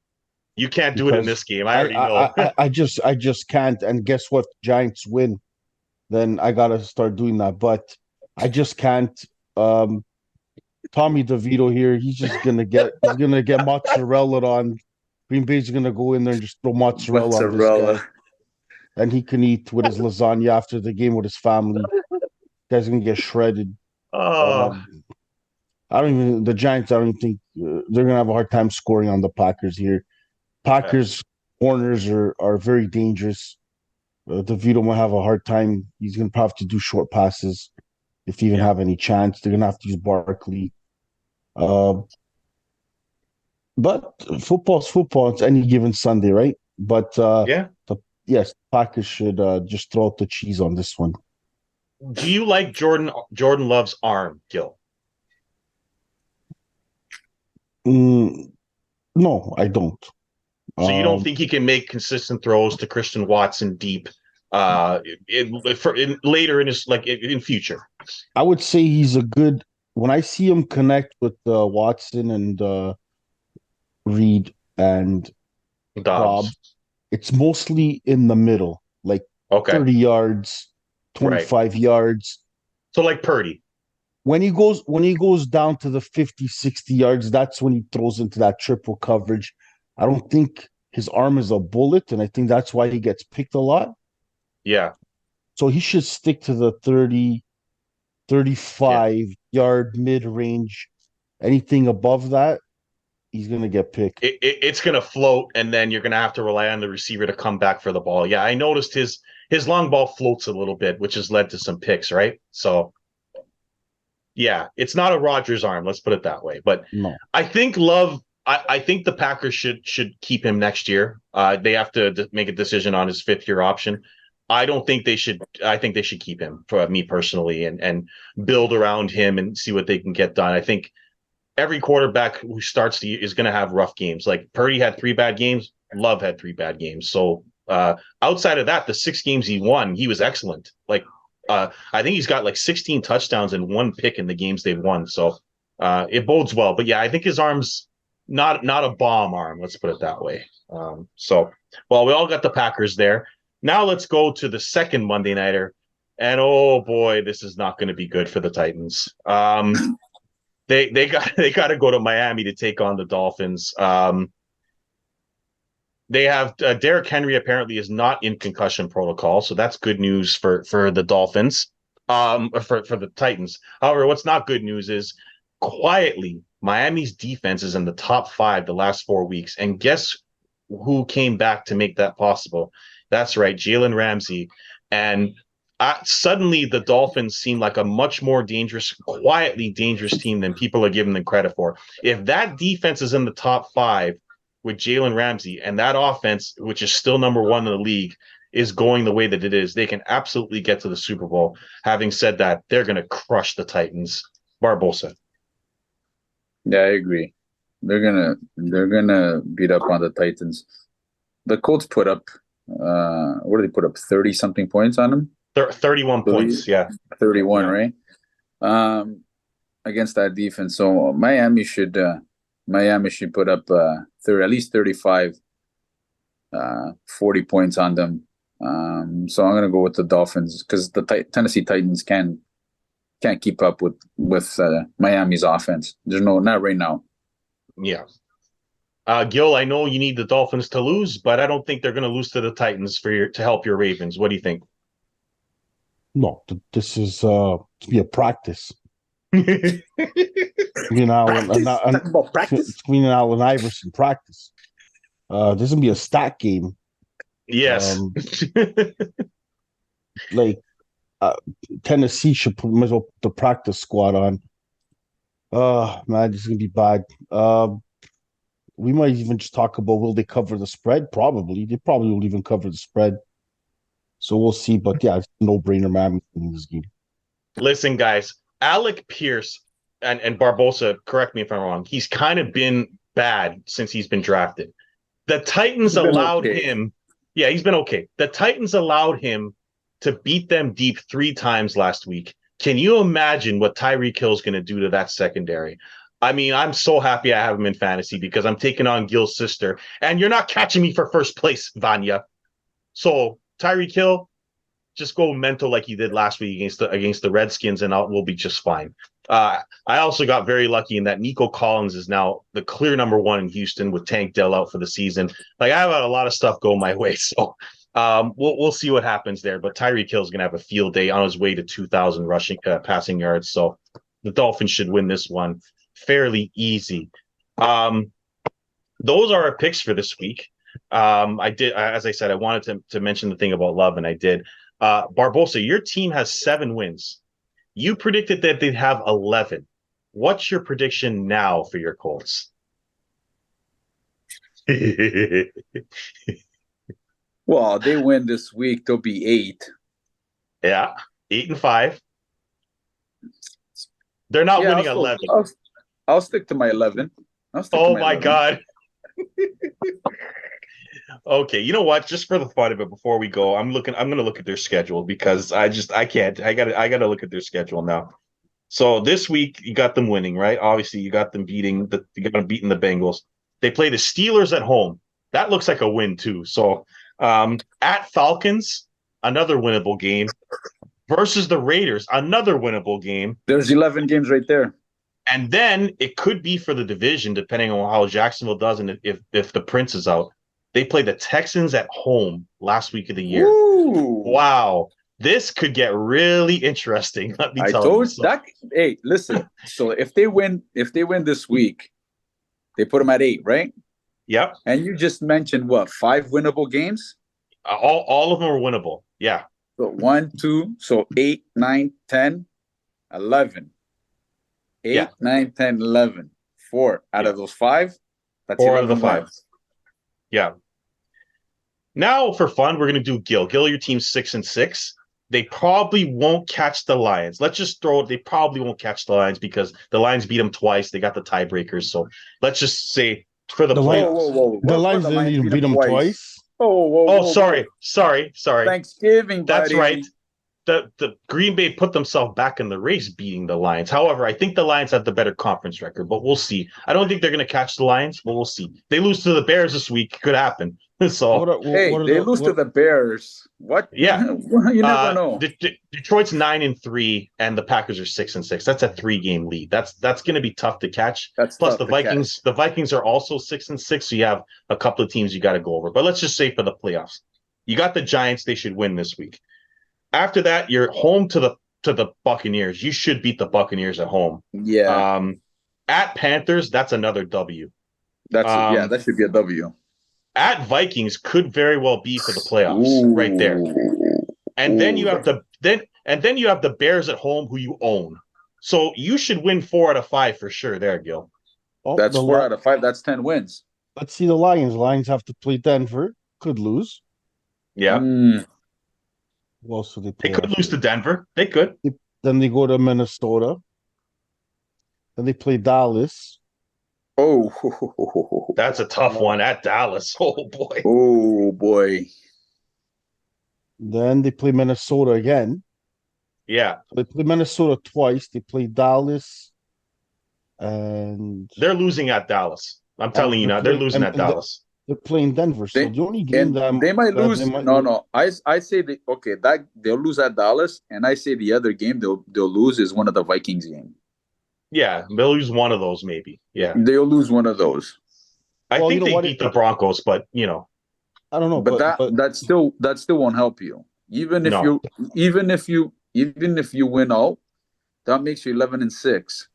You can't do it in because this game. I already know. I just can't. And guess what? Giants win, then I gotta start doing that. But I just can't. Um, Tommy DeVito here, he's gonna get mozzarella on. Green Bay's gonna go in there and just throw mozzarella on this guy, Mozzarella. and he can eat with his lasagna after the game with his family. Guy's gonna get shredded. Oh, Um, I don't even the Giants. I don't even think they're gonna have a hard time scoring on the Packers here. yeah. Packers corners are very dangerous. DeVito might have a hard time. He's gonna probably have to do short passes if they even Yeah. have any chance. They're gonna have to use Barkley. Uh, but football's football. It's any given Sunday, right? But Yeah. yes, Packers should just throw out the cheese on this one. Do you like Jordan Love's arm, Gil? No, I don't. So you don't Um, think he can make consistent throws to Christian Watson deep later in his in future? I would say he's a good. When I see him connect with Watson and Reed and Dobbs, Dobbs. it's mostly in the middle, like Okay. 30 yards, Right. 25 yards. So like Purdy. When he goes down to the 50, 60 yards, that's when he throws into that triple coverage. I don't think his arm is a bullet, and I think that's why he gets picked a lot. Yeah. So he should stick to the 30, Yeah. 35 yard mid range. Anything above that, he's gonna get picked. It's going to float, and then you're going to have to rely on the receiver to come back for the ball. Yeah, I noticed his long ball floats a little bit, which has led to some picks, right? So yeah, it's not a Rodgers arm, let's put it that way. But No. I think Love. I think the Packers should keep him next year. They have to make a decision on his 5th-year option. I don't think they should. I think they should keep him for me personally, and build around him and see what they can get done. I think every quarterback who starts the is going to have rough games. Like Purdy had 3 bad games. Love had 3 bad games. So outside of that, the 6 games he won, he was excellent. Like I think he's got like 16 touchdowns and 1 pick in the games they've won. So it bodes well. But yeah, I think his arm's not a bomb arm. Let's put it that way. Well, we all got the Packers there. Now let's go to the second Monday nighter, and oh boy, this is not going to be good for the Titans. They got to go to Miami to take on the Dolphins. They have Derrick Henry apparently is not in concussion protocol, so that's good news for the Dolphins. For the Titans. However, what's not good news is quietly Miami's defense is in the top 5 the last 4 weeks, and guess who came back to make that possible? That's right, Jalen Ramsey. And suddenly the Dolphins seem like a much more quietly dangerous team than people are giving them credit for. If that defense is in the top 5 with Jalen Ramsey, and that offense, which is still number 1 in the league, is going the way that it is, they can absolutely get to the Super Bowl. Having said that, they're going to crush the Titans. Barbosa. Yeah, I agree. They're gonna beat up on the Titans. The Colts put up what did they put up? 30 something points on them? 31 points, yeah. 31, yeah. Right? Against that defense. So Miami should put up at least 35 40 points on them. So I'm gonna go with the Dolphins because the Tennessee Titans can't keep up with Miami's offense. There's not right now. Yeah. Gil, I know you need the Dolphins to lose, but I don't think they're going to lose to the Titans to help your Ravens. What do you think? No, this is to be a practice. Practice? Talk about practice? Between Allen Iverson practice. This is gonna be a stat game. Yes. Tennessee should might as well put the practice squad on. Man, this is gonna be bad. We might even just talk about will they cover the spread? Probably. They probably will even cover the spread. So we'll see. But yeah, it's a no-brainer, man, in this game. Listen, guys, Alec Pierce and Barbosa, correct me if I'm wrong, he's kind of been bad since he's been drafted. The Titans allowed him. Yeah, he's been okay. The Titans allowed him to beat them deep 3 times last week. Can you imagine what Tyreek Hill's going to do to that secondary? I mean, I'm so happy I have him in fantasy because I'm taking on Gil's sister, and you're not catching me for first place, Vanya. So Tyreek Hill, just go mental like you did last week against the Redskins, and we'll be just fine. I also got very lucky in that Nico Collins is now the clear number one in Houston with Tank Dell out for the season. Like I have a lot of stuff going my way, so we'll see what happens there. But Tyreek Hill is going to have a field day on his way to 2,000 rushing passing yards. So the Dolphins should win this one fairly easy. Those are our picks for this week. I did, as I said, I wanted to mention the thing about Love, and I did. Barbosa, your team has 7 wins. You predicted that they'd have 11. What's your prediction now for your Colts? Well, they win this week, they'll be 8. Yeah, 8-5. They're not winning 11. I'll stick to my 11. Oh my 11. God. Okay, you know what? Just for the fun of it, before we go, I'm gonna look at their schedule because I can't. I gotta look at their schedule now. So this week you got them winning, right? Obviously, you got them beating the Bengals. They play the Steelers at home. That looks like a win too. So at Falcons, another winnable game. Versus the Raiders, another winnable game. There's 11 games right there. And then it could be for the division, depending on how Jacksonville does and if the Prince is out. They play the Texans at home last week of the year. Ooh. Wow. This could get really interesting. Let me tell you. That. Hey, listen. So if they win this week, they put them at 8, right? Yep. And you just mentioned what, 5 winnable games? All of them are winnable. Yeah. So 1, 2, so 8, 9, 10, 11. 8, 9, 10, 11. 4 out of those 5. That's 4 out of the 5. 5. Yeah. Now, for fun, we're going to do Gil. Gil, your team's 6-6. They probably won't catch the Lions. Let's just throw it. They probably won't catch the Lions because the Lions beat them twice. They got the tiebreakers. So let's just say for the playoffs. The Lions didn't even beat them twice. Sorry. Thanksgiving, buddy. That's right. The Green Bay put themselves back in the race beating the Lions. However, I think the Lions have the better conference record, but we'll see. I don't think they're going to catch the Lions, but we'll see. They lose to the Bears this week. Could happen. So they lose to the Bears. What? Yeah. You never know. Detroit's 9-3 and the Packers are 6-6. That's a 3-game lead. That's going to be tough to catch. Plus the Vikings. The Vikings are also 6-6. So you have a couple of teams you got to go over. But let's just say for the playoffs, you got the Giants. They should win this week. After that, you're home to the Buccaneers. You should beat the Buccaneers at home. Yeah. At Panthers, that's another W. That should be a W. At Vikings could very well be for the playoffs right there. And then you have the Bears at home who you own. So you should win 4 out of 5 for sure there, Gil. That's 4 out of 5. That's 10 wins. Let's see the Lions. Lions have to play Denver. Could lose. Yeah. Who else do they could lose to Denver. They could. Then they go to Minnesota. Then they play Dallas. Oh, that's a tough one at Dallas. Oh boy. Oh boy. Then they play Minnesota again. Yeah. They play Minnesota twice. They play Dallas, and they're losing at Dallas. I'm telling you now, they're losing at Dallas. They're playing Denver, so the only game that they might lose. I say that they'll lose at Dallas, and I say the other game they'll lose is one of the Vikings game. Yeah, they'll lose one of those, maybe. Yeah, they'll lose one of those. I think they beat the Broncos, but I don't know. But that still won't help you. Even if you win out, that makes you 11-6.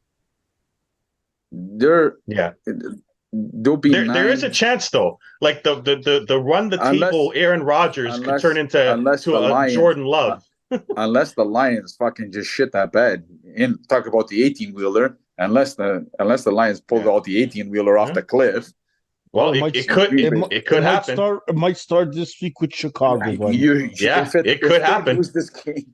They'll be there is a chance though. Like the run the table Aaron Rodgers could turn into a Jordan Love. Unless the Lions fucking just shit that bad and talk about the 18-wheeler, unless the Lions pulled out the 18-wheeler off the cliff. Well, it could happen. It might start this week with Chicago. It could happen. Lose this game,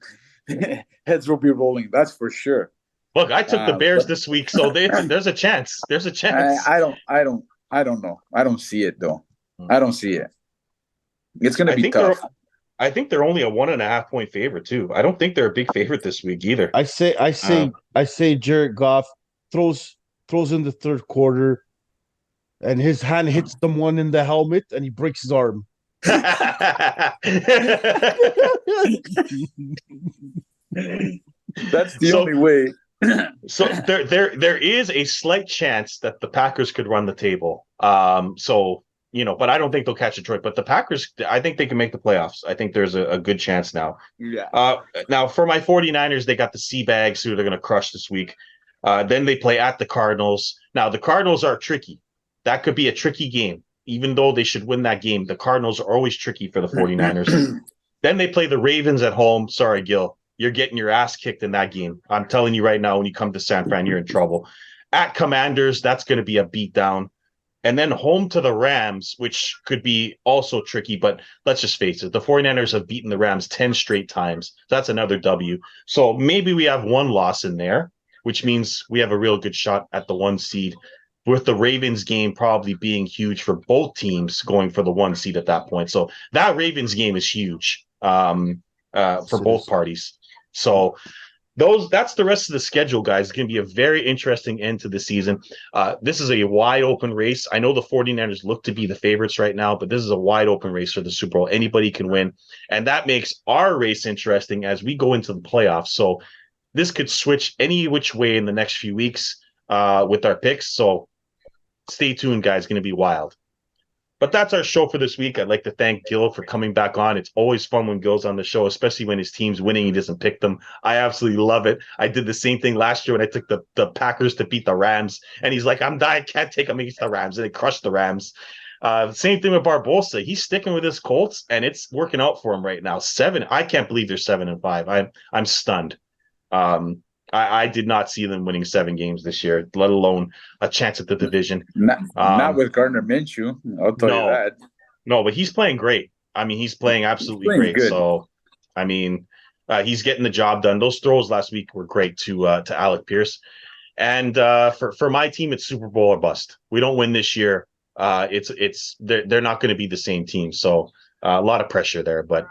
heads will be rolling. That's for sure. Look, I took the Bears this week, so there's a chance. There's a chance. I don't know. I don't see it though. I don't see it. It's going to be tough. I think they're only a 1.5 point favorite too. I don't think they're a big favorite this week either. I say Jared Goff throws throws in the third quarter, and his hand hits someone in the helmet, and he breaks his arm. That's the So- only way. So there is a slight chance that the Packers could run the table. So but I don't think they'll catch Detroit. But the Packers, I think they can make the playoffs. I think there's a good chance now. Yeah. Now for my 49ers, they got the Seabags who they're going to crush this week. Then they play at the Cardinals. Now the Cardinals are tricky. That could be a tricky game. Even though they should win that game, the Cardinals are always tricky for the 49ers. Then they play the Ravens at home. Sorry, Gil. You're getting your ass kicked in that game. I'm telling you right now, when you come to San Fran, you're in trouble. At Commanders, that's going to be a beatdown. And then home to the Rams, which could be also tricky, but let's just face it. The 49ers have beaten the Rams 10 straight times. That's another W. So maybe we have one loss in there, which means we have a real good shot at the 1 seed, with the Ravens game probably being huge for both teams going for the 1 seed at that point. So that Ravens game is huge for both parties. So that's the rest of the schedule, guys. It's going to be a very interesting end to the season. This is a wide open race. I know the 49ers look to be the favorites right now, but this is a wide open race for the Super Bowl. Anybody can win. And that makes our race interesting as we go into the playoffs. So this could switch any which way in the next few weeks with our picks. So stay tuned, guys. It's going to be wild. But that's our show for this week. I'd like to thank Gil for coming back on. It's always fun when Gil's on the show, especially when his team's winning. He doesn't pick them. I absolutely love it. I did the same thing last year when I took the Packers to beat the Rams. And he's like, I can't take them against the Rams. And they crushed the Rams. Same thing with Barbosa. He's sticking with his Colts, and it's working out for him right now. I can't believe they're 7-5. I'm stunned. I did not see them winning 7 games this year, let alone a chance at the division. Not with Gardner Minshew, I'll tell you that. No, but he's playing great. I mean, he's playing absolutely great. Good. So, I mean, he's getting the job done. Those throws last week were great to Alec Pierce. And for my team, it's Super Bowl or bust. We don't win this year. They're not going to be the same team. So a lot of pressure there. But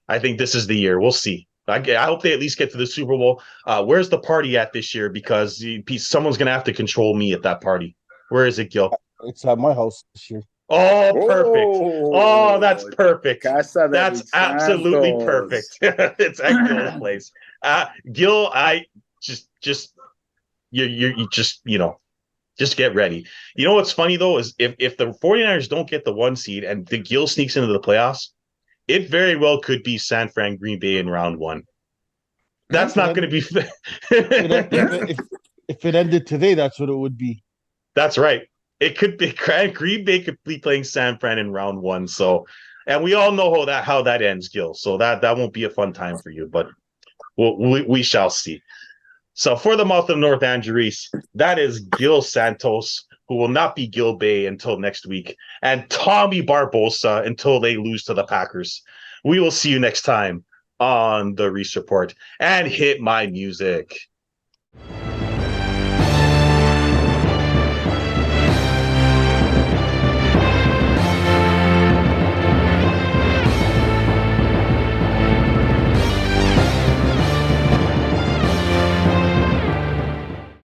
I think this is the year. We'll see. I hope they at least get to the Super Bowl. Where's the party at this year? Because someone's going to have to control me at that party. Where is it, Gil? It's at my house this year. Oh, perfect. Oh, that's perfect. That's absolutely perfect. It's at Gil's place. Gil, I just get ready. You know what's funny, though, is if the 49ers don't get the 1 seed and the Gil sneaks into the playoffs, it very well could be San Fran Green Bay in round 1. That's not going to be if it ended today, that's what it would be. That's right. It could be Green Bay could be playing San Fran in round 1. So, and we all know how that ends, Gil. So that won't be a fun time for you, but we shall see. So for the mouth of North Andrews, that is Gil Santos, who will not be Gil Bay until next week, and Tommy Barbosa until they lose to the Packers. We will see you next time on the Reese Report, and hit my music.